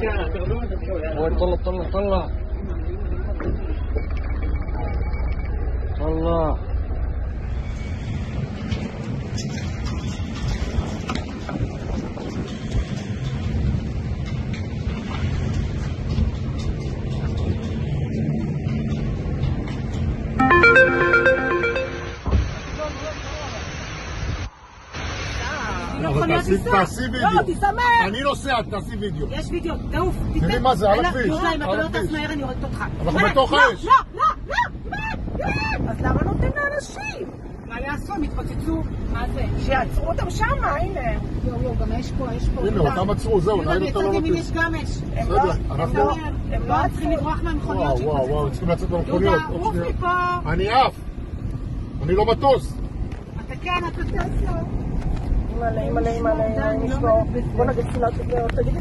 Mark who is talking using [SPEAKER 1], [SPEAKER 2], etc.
[SPEAKER 1] طلع طلع طلع طلع.
[SPEAKER 2] תעשי וידאו.
[SPEAKER 3] לא, תסמך.
[SPEAKER 2] אני נוסע, תעשי וידאו.
[SPEAKER 3] יש וידאו, תעוף.
[SPEAKER 2] תראי מה זה, על הכביש.
[SPEAKER 3] אם אתה לא טס מהר אני הורגת אותך.
[SPEAKER 2] אנחנו בתוך האש.
[SPEAKER 3] אז למה נותנים לאנשים? מה יעשו? הם התפוצצו. מה זה? שיעצרו אותם שם, הנה. יו, גם יש פה.
[SPEAKER 2] הנה, אותם עצרו, זהו, נהל אותם לא
[SPEAKER 3] מתאים. יש גם אש. הם לא צריכים לברוח מהמכוניות שהתפוצצו.
[SPEAKER 2] וואו, צריכים לצאת מהמכוניות.
[SPEAKER 3] יהודה, עוף מפה.
[SPEAKER 2] אני עף. אני לא מטוס.
[SPEAKER 3] אתה כן, אתה טס לו.
[SPEAKER 4] אימא'לה, בוא נגיד תפילה, תגיד